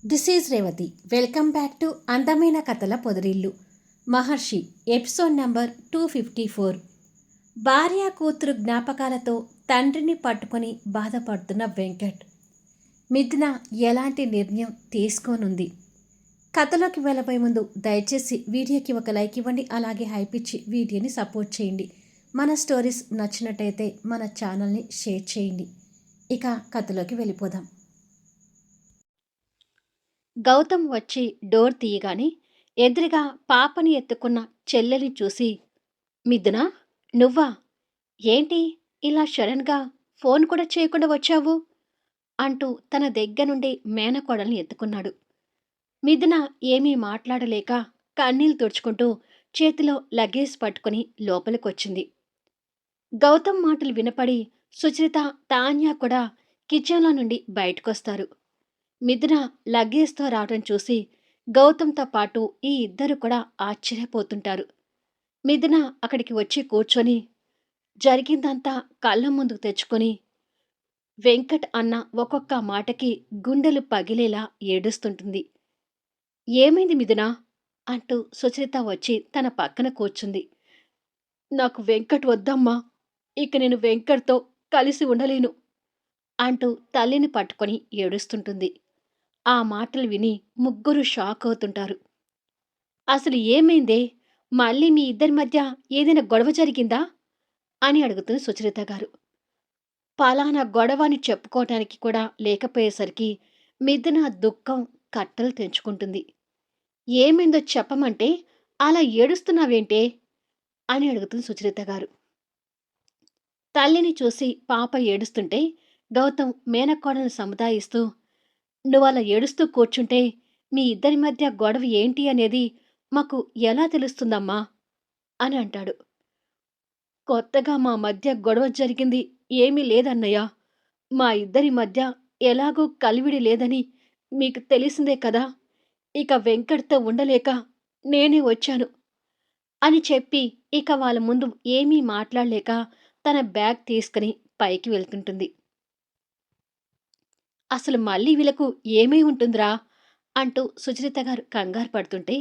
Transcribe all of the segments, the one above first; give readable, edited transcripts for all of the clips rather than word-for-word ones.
This is Revathi. Welcome back to అందమైన కథల పొదరిల్లు. మహర్షి episode number 254. భార్య కూతురు జ్ఞాపకాలతో తండ్రిని పట్టుకొని బాధపడుతున్న వెంకట్. మిథున ఎలాంటి నిర్ణయం తీసుకోనుంది? కథలోకి వెళ్ళబోయే ముందు దయచేసి వీడియోకి ఒక లైక్ ఇవ్వండి, అలాగే హైప్ ఇచ్చి వీడియోని సపోర్ట్ చేయండి. మన స్టోరీస్ నచ్చినట్టయితే మన ఛానల్ని షేర్ చేయండి. ఇక కథలోకి వెళ్ళిపోదాం. గౌతమ్ వచ్చి డోర్ తీయగానే ఎదురుగా పాపని ఎత్తుకున్న చెల్లెల్ని చూసి, మిథునా, నువ్వా? ఏంటి ఇలా సడన్గా ఫోన్ కూడా చేయకుండా వచ్చావు? అంటూ తన దగ్గర నుండి మేనకోడల్ని ఎత్తుకున్నాడు. మిథున ఏమీ మాట్లాడలేక కన్నీళ్లు తుడుచుకుంటూ చేతిలో లగేజ్ పట్టుకుని లోపలికొచ్చింది. గౌతమ్ మాటలు వినపడి సుచరిత, తాన్య కూడా కిచెన్లో నుండి బయటకొస్తారు. మిథున లగేజ్తో రావటం చూసి గౌతమ్తో పాటు ఈ ఇద్దరు కూడా ఆశ్చర్యపోతుంటారు. మిథున అక్కడికి వచ్చి కూర్చొని జరిగిందంతా కళ్ళ ముందుకు తెచ్చుకొని వెంకట్ అన్న ఒక్కొక్క మాటకి గుండెలు పగిలేలా ఏడుస్తుంటుంది. ఏమైంది మిథునా? అంటూ సుచరిత వచ్చి తన పక్కన కూర్చుంది. నాకు వెంకట్ వద్దమ్మా, ఇక నేను వెంకట్తో కలిసి ఉండలేను అంటూ తల్లిని పట్టుకొని ఏడుస్తుంటుంది. ఆ మాటలు విని ముగ్గురు షాక్ అవుతుంటారు. అసలు ఏమైందే? మళ్ళీ మీ ఇద్దరి మధ్య ఏదైనా గొడవ జరిగిందా? అని అడుగుతుంది సుచరిత గారు. పలానా గొడవ అని చెప్పుకోవటానికి కూడా లేకపోయేసరికి మిథున దుఃఖం కట్టలు తెంచుకుంటుంది. ఏమైందో చెప్పమంటే అలా ఏడుస్తున్నావేంటే? అని అడుగుతుంది సుచరిత గారు. తల్లిని చూసి పాప ఏడుస్తుంటే గౌతమ్ మేనకోడలను సముదాయిస్తూ, నువ్వలా ఏడుస్తూ కూర్చుంటే మీ ఇద్దరి మధ్య గొడవ ఏంటి అనేది మాకు ఎలా తెలుస్తుందమ్మా? అని అంటాడు. కొత్తగా మా మధ్య గొడవ జరిగింది ఏమీ లేదన్నయ్య. మా ఇద్దరి మధ్య ఎలాగూ కలివిడి లేదని మీకు తెలిసిందే కదా. ఇక వెంకట్‌తో ఉండలేక నేనే వచ్చాను అని చెప్పి ఇక వాళ్ళ ముందు ఏమీ మాట్లాడలేక తన బ్యాగ్ తీసుకుని పైకి వెళ్తుంటుంది. అసలు మళ్ళీ వీళ్ళకు ఏమై ఉంటుందిరా? అంటూ సుచరిత గారు కంగారు పడుతుంటే,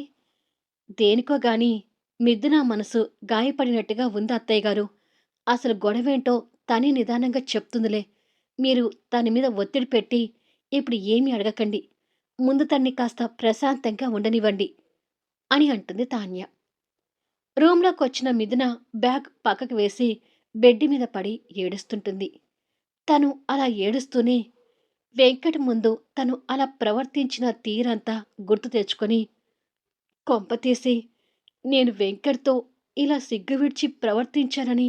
దేనికో గాని మిథున మనసు గాయపడినట్టుగా ఉంది అత్తయ్య గారు. అసలు గొడవేంటో తనే నిదానంగా చెప్తుందిలే. మీరు తన మీద ఒత్తిడి పెట్టి ఇప్పుడు ఏమీ అడగకండి. ముందు తన్ని కాస్త ప్రశాంతంగా ఉండనివ్వండి అని అంటుంది తాన్య. రూంలోకొచ్చిన మిథున బ్యాగ్ పక్కకు వేసి బెడ్ మీద పడి ఏడుస్తుంటుంది. తను అలా ఏడుస్తూనే వెంకట్ ముందు తను అలా ప్రవర్తించిన తీరంతా గుర్తు తెచ్చుకొని, కొంపతీసి నేను వెంకట్‌తో ఇలా సిగ్గు విడిచి ప్రవర్తించానని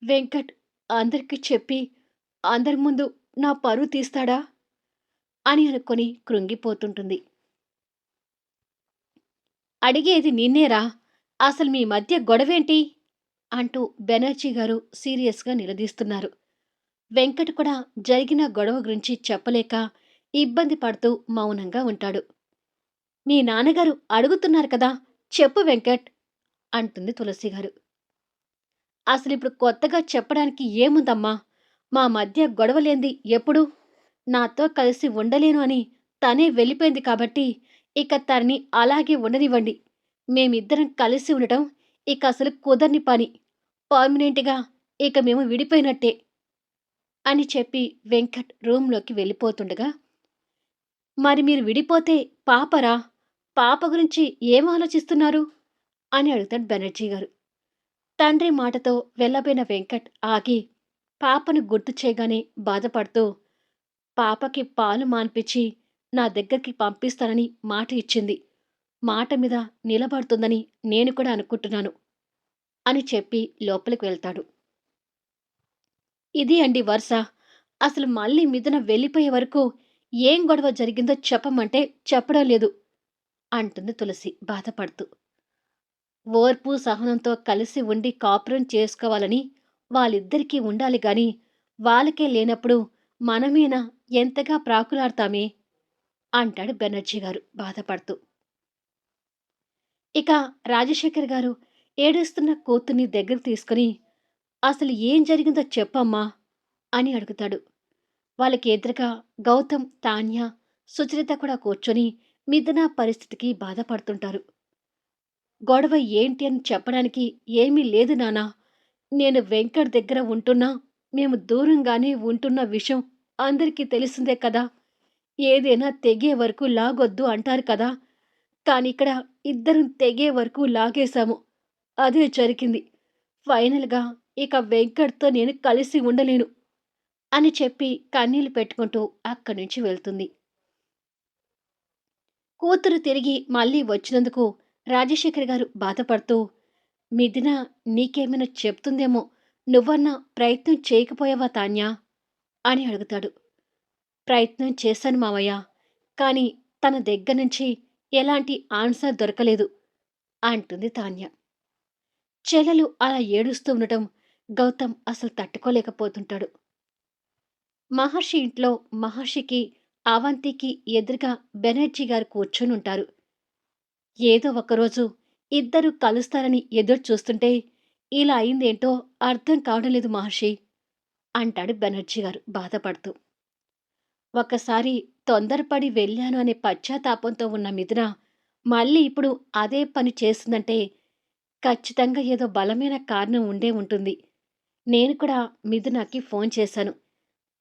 వెంకట్ అందరికీ చెప్పి అందరి ముందు నా పరువు తీస్తాడా? అని అనుకొని కృంగిపోతుంటుంది. అడిగేది నిన్నేరా! అసలు మీ మధ్య గొడవేంటి? అంటూ బెనర్జీ గారు సీరియస్‌గా నిలదీస్తున్నారు. వెంకట్ కూడా జరిగిన గొడవ గురించి చెప్పలేక ఇబ్బంది పడుతూ మౌనంగా ఉంటాడు. మీ నాన్నగారు అడుగుతున్నారు కదా, చెప్పు వెంకట్ అంటుంది తులసి గారు. అసలిప్పుడు కొత్తగా చెప్పడానికి ఏముందమ్మా? మా మధ్య గొడవలేంది ఎప్పుడు? నాతో కలిసి ఉండలేను అని తనే వెళ్ళిపోయింది కాబట్టి ఇక తనని అలాగే ఉండనివ్వండి. మేమిద్దరం కలిసి ఉండటం ఇక అసలు కుదరని పని. పర్మనెంట్‌గా ఇక మేము విడిపోయినట్టే అని చెప్పి వెంకట్ రూంలోకి వెళ్ళిపోతుండగా, మరి మీరు విడిపోతే పాపరా? పాప గురించి ఏం ఆలోచిస్తున్నారు? అని అడుగుతాడు బెనర్జీ గారు. తండ్రి మాటతో వెళ్ళబోయిన వెంకట్ ఆగి పాపను గుర్తు చేయగానే బాధపడుతూ, పాపకి పాలు మాన్పించి నా దగ్గరికి పంపిస్తానని మాట ఇచ్చింది. మాట మీద నిలబడుతుందని నేను కూడా అనుకుంటున్నాను అని చెప్పి లోపలికి వెళ్తాడు. ఇది అండి వరుస. అసలు మళ్ళీ మిథున వెళ్ళిపోయే వరకు ఏం గొడవ జరిగిందో చెప్పమంటే చెప్పడం లేదు అంటుంది తులసి బాధపడుతూ. ఓర్పు సహనంతో కలిసి ఉండి కాపురం చేసుకోవాలని వాళ్ళిద్దరికీ ఉండాలి గాని వాళ్ళకే లేనప్పుడు మనమేనా ఎంతగా ప్రాకులాడతామే అంటాడు బెనర్జీ గారు బాధపడుతూ. ఇక రాజశేఖర్ గారు ఏడుస్తున్న కూతుర్ని దగ్గర తీసుకుని, అసలు ఏం జరిగిందో చెప్పమ్మా అని అడుగుతాడు. వాళ్ళకి ఎదురుగా గౌతమ్, తాన్య, సుచరిత కూడా కూర్చొని మిథున పరిస్థితికి బాధపడుతుంటారు. గొడవ ఏంటి అని చెప్పడానికి ఏమీ లేదు నాన్నా. నేను వెంకట్ దగ్గర ఉంటున్నా, మేము దూరంగానే ఉంటున్న విషయం అందరికీ తెలిసిందే కదా! ఏదైనా తెగే వరకు లాగొద్దు అంటారు కదా! కానిక్కడ ఇద్దరం తెగే వరకు లాగేశాము. అదే జరిగింది. ఫైనల్‌గా ఇక వెంకట్‌తో నేను కలిసి ఉండలేను అని చెప్పి కన్నీళ్లు పెట్టుకుంటూ అక్కడి నుంచి వెళ్తుంది. కూతురు తిరిగి మళ్ళీ వచ్చినందుకు రాజశేఖర్ గారు బాధపడుతూ, "మిథున నీకేమైనా చెప్తుందేమో, నువ్వన్నా ప్రయత్నం చేయకపోయావా తాన్యా?" అని అడుగుతాడు. "ప్రయత్నం చేశాను మావయ్య. కానీ తన దగ్గర నుంచి ఎలాంటి ఆన్సర్ దొరకలేదు" అంటుంది తాన్య. చెల్లెలు అలా ఏడుస్తూ ఉండటం గౌతమ్ అసలు తట్టుకోలేకపోతుంటాడు. మహర్షి ఇంట్లో మహర్షికి, అవంతికి ఎదురుగా బెనర్జీ గారు కూర్చొనుంటారు. ఏదో ఒకరోజు ఇద్దరు కలుస్తారని ఎదురు చూస్తుంటే, ఇలా అయిందేంటో అర్థం కావడం లేదు మహర్షి అంటాడు బెనర్జీ గారు బాధపడుతూ. ఒకసారి తొందరపడి వెళ్ళాను అనే పశ్చాత్తాపంతో ఉన్న మిథున, మళ్ళీ ఇప్పుడు అదే పని చేస్తుందంటే ఖచ్చితంగా ఏదో బలమైన కారణం ఉండే ఉంటుంది. నేను కూడా మిథునకి ఫోన్ చేశాను.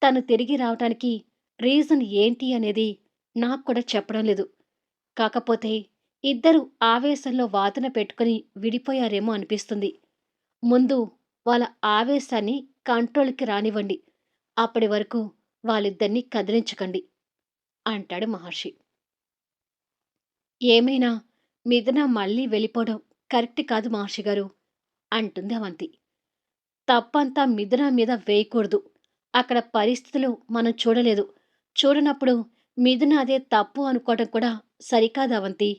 తను తిరిగి రావటానికి రీజన్ ఏంటి అనేది నాకు కూడా చెప్పడం లేదు. కాకపోతే ఇద్దరు ఆవేశంలో వాదన పెట్టుకుని విడిపోయారేమో అనిపిస్తుంది. ముందు వాళ్ళ ఆవేశాన్ని కంట్రోల్‌కి రానివ్వండి. అప్పటి వరకు వాళ్ళిద్దరిని కదిలించకండి అంటాడు మహర్షి. ఏమైనా మిథున మళ్ళీ వెళ్ళిపోవడం కరెక్ట్ కాదు మహర్షి గారు అంటుంది అవంతి. తప్పంతా మిథున మీద వేయకూడదు. అక్కడ పరిస్థితులు మనం చూడలేదు. చూడనప్పుడు మిథున అదే తప్పు అనుకోవడం కూడా సరికాదు అవంతి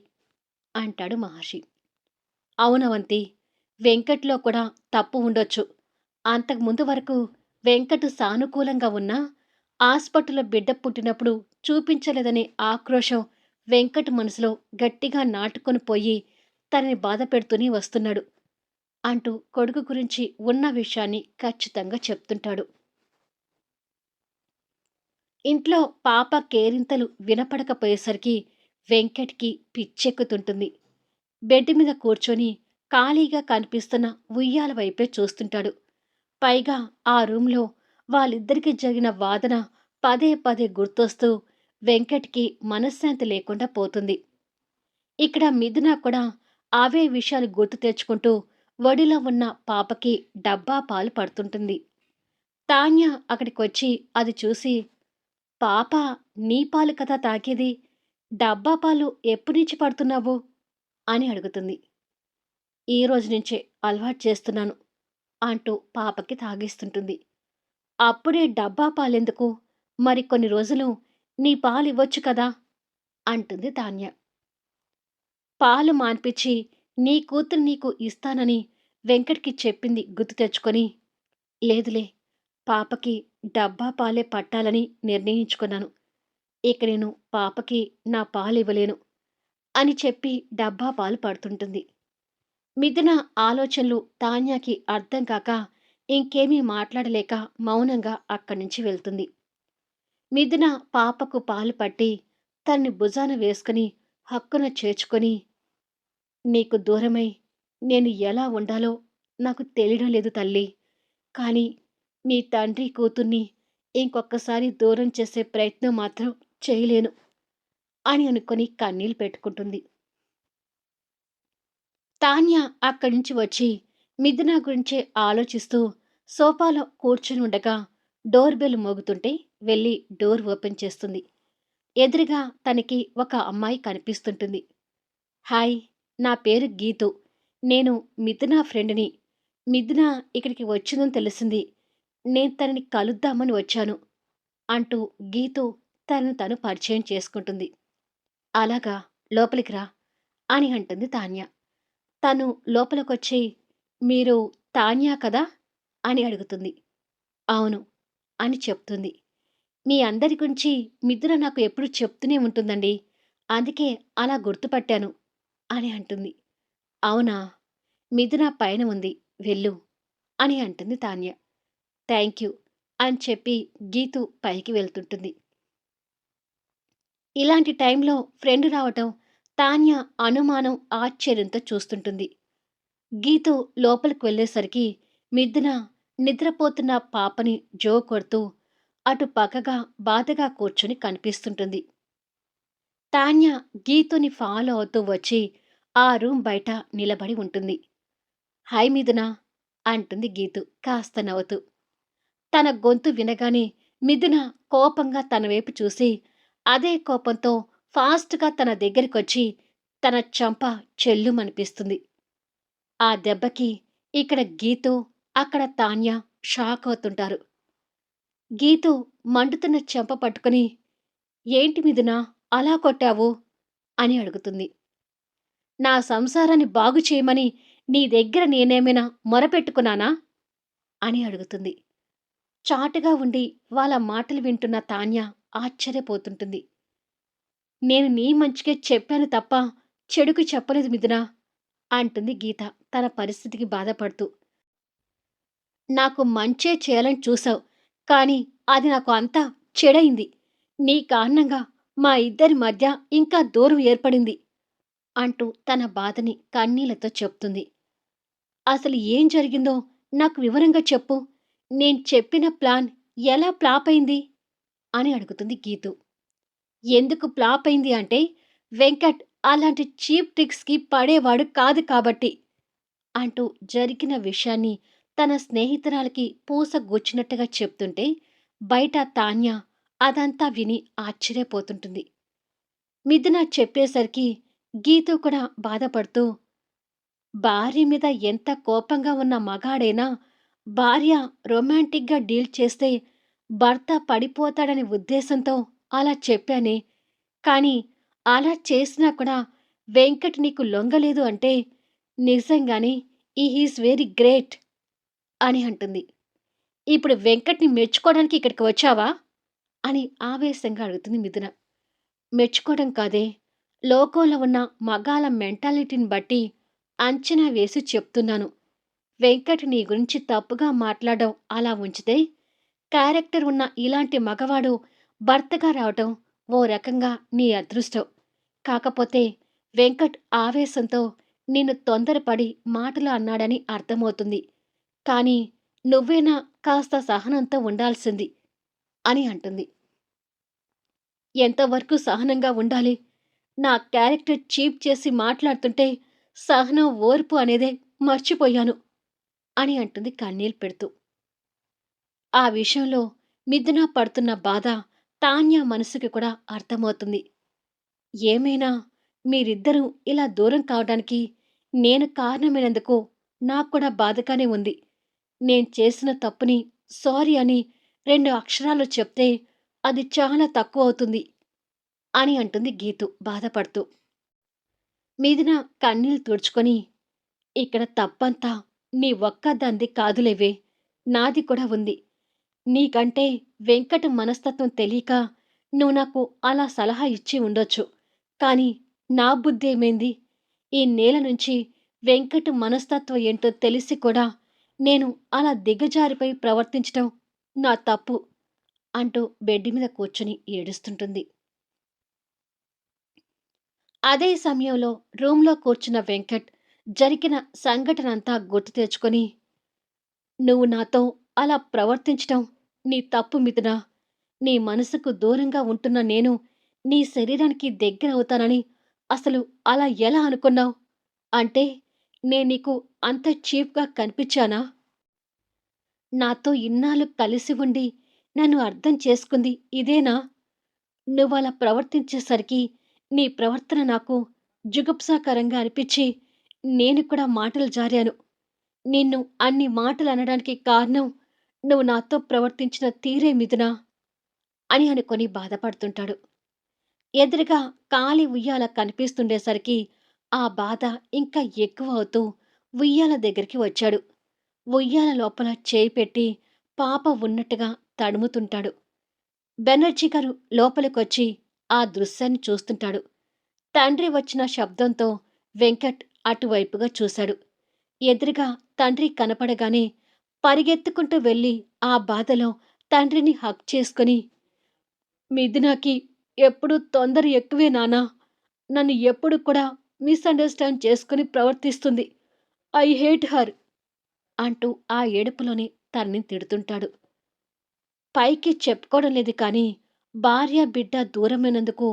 అంటాడు మహర్షి. అవునవంతి. వెంకట్‌లో కూడా తప్పు ఉండొచ్చు. అంతకుముందు వరకు వెంకట్ సానుకూలంగా ఉన్నా, హాస్పిటల్‌లో బిడ్డ పుట్టినప్పుడు చూపించలేదనే ఆక్రోశం వెంకట్ మనసులో గట్టిగా నాటుకొని పోయి తనని బాధపెడుతూనే వస్తున్నాడు అంటూ కొడుకు గురించి ఉన్న విషయాన్ని ఖచ్చితంగా చెప్తుంటాడు. ఇంట్లో పాప కేరింతలు వినపడకపోయేసరికి వెంకట్‌కి పిచ్చెక్కుతుంటుంది. బెడ్ మీద కూర్చొని ఖాళీగా కనిపిస్తున్న ఉయ్యాల వైపే చూస్తుంటాడు. పైగా ఆ రూంలో వాళ్ళిద్దరికీ జరిగిన వాదన పదే పదే గుర్తొస్తూ వెంకట్‌కి మనశ్శాంతి లేకుండా పోతుంది. ఇక్కడ మిథున కూడా అవే విషయాలు గుర్తు తెచ్చుకుంటూ ఒడిలో ఉన్న పాపకి డబ్బా పాలు పడుతుంటుంది. తాన్య అక్కడికొచ్చి అది చూసి, "పాప నీ పాలు కదా తాగేది. డబ్బా పాలు ఎప్పుడినుంచి పడుతున్నావు?" అని అడుగుతుంది. "ఈ రోజు నుంచే అలవాటు చేస్తున్నాను" అంటూ పాపకి తాగిస్తుంటుంది. "అప్పుడే డబ్బా పాలెందుకు? మరి కొన్ని రోజులు నీ పాలివ్వొచ్చు కదా" అంటుంది తాన్య. పాలు మాన్పిచ్చి నీ కూతురు నీకు ఇస్తానని వెంకట్‌కి చెప్పింది గుర్తు తెచ్చుకొని, "లేదులే, పాపకి డబ్బా పాలే పట్టాలని నిర్ణయించుకున్నాను. ఇక నేను పాపకి నా పాలివ్వలేను" అని చెప్పి డబ్బా పాలు పడుతుంటుంది. మిథున ఆలోచనలు తాన్యాకి అర్థం కాక ఇంకేమీ మాట్లాడలేక మౌనంగా అక్కడ్నుంచి వెళ్తుంది. మిథున పాపకు పాలు పట్టి తన్ని భుజాన వేసుకుని హక్కున చేర్చుకొని, "నీకు దూరమై నేను ఎలా ఉండాలో నాకు తెలియడం లేదు తల్లీ. కానీ మీ తండ్రి కూతుర్ని ఇంకొక్కసారి దూరం చేసే ప్రయత్నం మాత్రం చేయలేను" అని అనుకొని కన్నీళ్లు పెట్టుకుంటుంది. తాన్య అక్కడి నుంచి వచ్చి మిథున గురించే ఆలోచిస్తూ సోఫాలో కూర్చుని ఉండగా డోర్ బెల్ మోగుతుంటే వెళ్ళి డోర్ ఓపెన్ చేస్తుంది. ఎదురుగా తనకి ఒక అమ్మాయి కనిపిస్తుంటుంది. "హాయ్, నా పేరు గీతు. నేను మిథున ఫ్రెండ్‌ని. మిథున ఇక్కడికి వచ్చిందని తెలిసింది. నేను తనని కలుద్దామని వచ్చాను" అంటూ గీతు తనను తను పరిచయం చేసుకుంటుంది. "అలాగా, లోపలికి రా" అని అంటుంది తాన్య. తను లోపలికొచ్చి, "మీరు తాన్యా కదా?" అని అడుగుతుంది. "అవును" అని చెప్తుంది. "మీ అందరి గురించి మిథున నాకు ఎప్పుడూ చెప్తూనే ఉంటుందండి. అందుకే అలా గుర్తుపట్టాను" అని అంటుంది. "అవునా? మిథున పైన ఉంది. వెళ్ళు" అని అంటుంది తాన్య. "థాంక్ యూ" అని చెప్పి గీతు పైకి వెళ్తుంటుంది. ఇలాంటి టైంలో ఫ్రెండ్ రావటం తాన్య అనుమానం, ఆశ్చర్యంతో చూస్తుంటుంది. గీతు లోపలికి వెళ్ళేసరికి మిథున నిద్రపోతున్న పాపని జో కొడుతూ అటు పక్కగా బాధగా కూర్చొని కనిపిస్తుంటుంది. తాన్య గీతుని ఫాలో అవుతూ వచ్చి ఆ రూమ్ బయట నిలబడి ఉంటుంది. హాయ్ మిథున అంటుంది గీతు కాస్త నవ్వుతూ. తన గొంతు వినగానే మిథున కోపంగా తన వైపు చూసి అదే కోపంతో ఫాస్ట్‌గా తన దగ్గరికొచ్చి తన చెంప చెల్లుమనిపిస్తుంది. ఆ దెబ్బకి ఇక్కడ గీతు, అక్కడ తాన్య షాక్ అవుతుంటారు. గీతు మండుతున్న చెంప పట్టుకుని, "ఏంటి మిథునా అలా కొట్టావు?" అని అడుగుతుంది. "నా సంసారాన్ని బాగు చేయమని నీ దగ్గర నేనేమైనా మొరపెట్టుకున్నానా?" అని అడుగుతుంది. చాటుగా ఉండి వాళ్ళ మాటలు వింటున్న తాన్య ఆశ్చర్యపోతుంటుంది. "నేను నీ మంచికే చెప్పాను తప్ప చెడుకు చెప్పలేదు మిథునా" అంటుంది గీత తన పరిస్థితికి బాధపడుతూ. "నాకు మంచే చేయాలని చూసావు. కానీ అది నాకు అంతా చెడయింది. నీ కారణంగా మా ఇద్దరి మధ్య ఇంకా దూరం ఏర్పడింది" అంటూ తన బాధని కన్నీళ్లతో చెప్తుంది. "అసలు ఏం జరిగిందో నాకు వివరంగా చెప్పు. నేను చెప్పిన ప్లాన్ ఎలా ఫ్లాప్ అయింది?" అని అడుగుతుంది గీతు. "ఎందుకు ఫ్లాప్ అయింది అంటే వెంకట్ అలాంటి చీప్ ట్రిక్స్‌కి పడేవాడు కాదు కాబట్టి" అంటూ జరిగిన విషయాన్ని తన స్నేహితురాలికి పూసగుచ్చినట్టుగా చెప్తుంటే బయట తాన్య అదంతా విని ఆశ్చర్యపోతుంటుంది. మిథున చెప్పేసరికి గీతు కూడా బాధపడుతూ, భార్య మీద ఎంత కోపంగా ఉన్న మగాడైనా భార్య రొమాంటిక్‌గా డీల్ చేస్తే భర్త పడిపోతాడనే ఉద్దేశంతో అలా చెప్పానే. కానీ అలా చేసినా కూడా వెంకట్ నీకు లొంగలేదు అంటే నిజంగానే ఈజ్ వెరీ గ్రేట్ అని అంటుంది. ఇప్పుడు వెంకట్‌ని మెచ్చుకోవడానికి ఇక్కడికి వచ్చావా? అని ఆవేశంగా అడుగుతుంది మిథున. మెచ్చుకోవడం కాదే, లోకంలో ఉన్న మగాళ్ళ మెంటాలిటీని బట్టి అంచనా వేసి చెప్తున్నాను. వెంకట్ నీ గురించి తప్పుగా మాట్లాడడం అలా ఉంచితే, క్యారెక్టర్ ఉన్న ఇలాంటి మగవాడు భర్తగా రావటం ఓ రకంగా నీ అదృష్టం. కాకపోతే వెంకట్ ఆవేశంతో నిన్ను తొందరపడి మాటలు అన్నాడని అర్థమవుతుంది. కానీ నువ్వేనా కాస్త సహనంతో ఉండాల్సింది అని అంటుంది. ఎంతవరకు సహనంగా ఉండాలి? నా క్యారెక్టర్ చీప్ చేసి మాట్లాడుతుంటే సహనం, ఓర్పు అనేదే మర్చిపోయాను అని అంటుంది కన్నీళ్ళు పెడుతూ. ఆ విషయంలో మిథున పడుతున్న బాధ తాన్య మనసుకి కూడా అర్థమవుతుంది. ఏమైనా మీరిద్దరూ ఇలా దూరం కావడానికి నేను కారణమైనందుకు నాకు కూడా బాధగానే ఉంది. నేను చేసిన తప్పుని సారీ అని 2 అక్షరాలు చెప్తే అది చాలా తక్కువవుతుంది అని అంటుంది గీతు బాధపడుతూ. మీదిన కన్నీళ్లు తుడుచుకొని, ఇక్కడ తప్పంతా నీ ఒక్కదానిది కాదులేవే, నాది కూడా ఉంది. నీకంటే వెంకట్ మనస్తత్వం తెలీక నువ్వు నాకు అలా సలహా ఇచ్చి ఉండొచ్చు. కానీ నా బుద్ధేమైంది? ఈ నేల నుంచి వెంకట్ మనస్తత్వం ఏంటో తెలిసి కూడా నేను అలా దిగజారిపోయి ప్రవర్తించటం నా తప్పు అంటూ బెడ్ మీద కూర్చొని ఏడుస్తుంటుంది. అదే సమయంలో రూంలో కూర్చున్న వెంకట్ జరిగిన సంఘటనంతా గుర్తు తెచ్చుకొని, "నువ్వు నాతో అలా ప్రవర్తించటం నీ తప్పు మిథునా. నీ మనసుకు దూరంగా ఉంటున్న నేను నీ శరీరానికి దగ్గరవుతానని అసలు అలా ఎలా అనుకున్నావు? అంటే నేనీకు అంత చీప్‌గా కనిపిచ్చానా? నాతో ఇన్నాళ్ళు కలిసి ఉండి నన్ను అర్థం చేసుకుంది ఇదేనా? నువ్వలా ప్రవర్తించేసరికి నీ ప్రవర్తన నాకు జుగుప్సాకరంగా అనిపిచ్చి నేను కూడా మాటలు జారాను. నిన్ను అన్ని మాటలనడానికి కారణం నువ్వు నాతో ప్రవర్తించిన తీరే మిథునా" అని అనుకొని బాధపడుతుంటాడు. ఎదురుగా కాలి ఉయ్యాల కనిపిస్తుండేసరికి ఆ బాధ ఇంకా ఎక్కువవుతూ ఉయ్యాల దగ్గరికి వచ్చాడు. ఉయ్యాల లోపల చేయి పెట్టి పాప ఉన్నట్టుగా తడుముతుంటాడు. బెనర్జీ గారు లోపలికొచ్చి ఆ దృశ్యాన్ని చూస్తుంటాడు. తండ్రి వచ్చిన శబ్దంతో వెంకట్ అటువైపుగా చూశాడు. ఎదురుగా తండ్రి కనపడగానే పరిగెత్తుకుంటూ వెళ్ళి ఆ బాధలో తండ్రిని హగ్ చేసుకుని, "మిథునాకి ఎప్పుడు తొందర ఎక్కువే నాన్నా. నన్ను ఎప్పుడు కూడా మిస్‌అండర్‌స్టాండ్ చేసుకొని ప్రవర్తిస్తుంది. ఐ హేట్ హర్ అంటూ ఆ ఏడుపులోనే తనని తిడుతుంటాడు. పైకి చెప్పుకోవడం లేదు కానీ, భార్య, బిడ్డ దూరమైనందుకు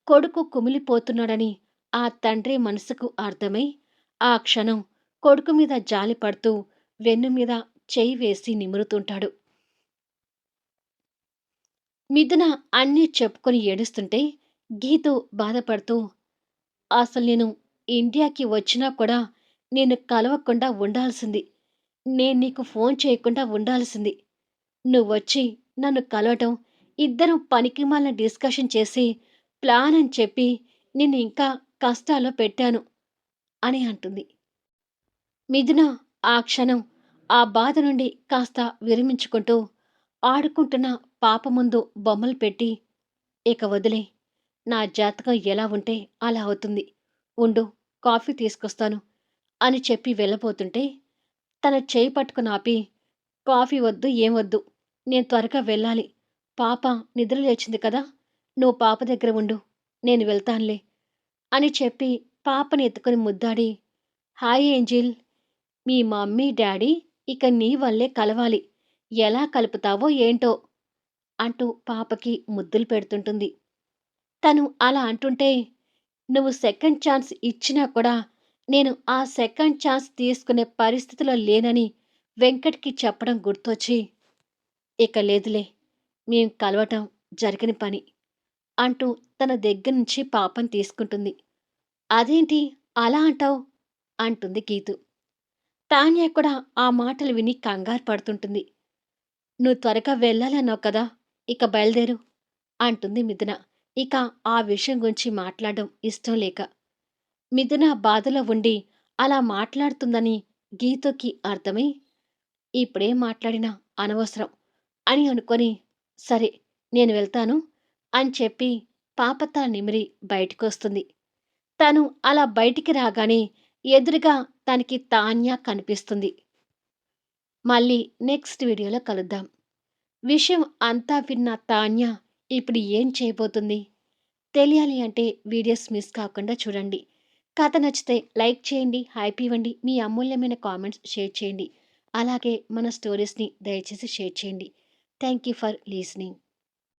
కొడుకు కుమిలిపోతున్నాడని ఆ తండ్రి మనసుకు అర్థమై, ఆ క్షణం కొడుకు మీద జాలి పడుతూ వెన్ను మీద చెయ్యి వేసి నిమురుతుంటాడు. మిథున అన్నీ చెప్పుకొని ఏడుస్తుంటే, గీతు బాధపడుతూ, అసలు నేను ఇండియాకి వచ్చినా కూడా నిన్ను కలవకుండా ఉండాల్సింది. నేను నీకు ఫోన్ చేయకుండా ఉండాల్సింది. నువ్వొచ్చి నన్ను కలవటం, ఇద్దరం పనికిమాలిన డిస్కషన్ చేసి, ప్లాన్ అని చెప్పి నిన్ను ఇంకా కష్టాల్లో పెట్టాను అని అంటుంది. మిథున ఆ క్షణం ఆ బాధ నుండి కాస్త విరమించుకుంటూ, ఆడుకుంటున్న పాప ముందు బొమ్మలు పెట్టి, ఇక వదిలేయ్. నా జాతకం ఎలా ఉంటే అలా అవుతుంది. ఉండు, కాఫీ తీసుకొస్తాను అని చెప్పి వెళ్ళబోతుంటే, తన చేయి పట్టుకుని ఆపి, కాఫీ వద్దు, ఏం వద్దు. నేను త్వరగా వెళ్ళాలి. పాప నిద్ర లేచింది కదా! నువ్వు పాప దగ్గర ఉండు. నేను వెళ్తానులే అని చెప్పి పాపని ఎత్తుకొని ముద్దాడి, హాయ్ ఏంజిల్. మీ మమ్మీ, డ్యాడీ ఇక నీ వల్లే కలవాలి. ఎలా కలుపుతావో ఏంటో అంటూ పాపకి ముద్దులు పెడుతుంటుంది. తను అలా అంటుంటే, నువ్వు సెకండ్ ఛాన్స్ ఇచ్చినా కూడా నేను ఆ సెకండ్ ఛాన్స్ తీసుకునే పరిస్థితిలో లేనని వెంకట్‌కి చెప్పడం గుర్తొచ్చి, ఇక లేదులే, మేం కలవటం జరిగిన పని అంటూ తన దగ్గర నుంచి పాపని తీసుకుంటుంది. అదేంటి అలా అంటావు? అంటుంది గీతు. తాన్య కూడా ఆ మాటలు విని కంగారు పడుతుంటుంది. నువ్వు త్వరగా వెళ్ళాలన్నావు కదా! ఇక బయలుదేరు అంటుంది మిథున. ఇక ఆ విషయం గురించి మాట్లాడడం ఇష్టం లేక. మిథున బాధలో ఉండి అలా మాట్లాడుతుందని గీతుకి అర్థమై, ఇప్పుడేం మాట్లాడినా అనవసరం అని అనుకొని, సరే నేను వెళ్తాను అని చెప్పి పాప తల నిమిరి బయటికొస్తుంది. తను అలా బయటికి రాగానే ఎదురుగా తనకి తాన్య కనిపిస్తుంది. మళ్ళీ నెక్స్ట్ వీడియోలో కలుద్దాం. విషయం అంతా విన్న తాన్య ఇప్పుడు ఏం చేయబోతుంది? తెలియాలి అంటే వీడియోస్ మిస్ కాకుండా చూడండి. కథ నచ్చితే లైక్ చేయండి, హైప్ ఇవ్వండి, మీ అమూల్యమైన కామెంట్స్ షేర్ చేయండి. అలాగే మన స్టోరీస్‌ని దయచేసి షేర్ చేయండి. Thank you for listening.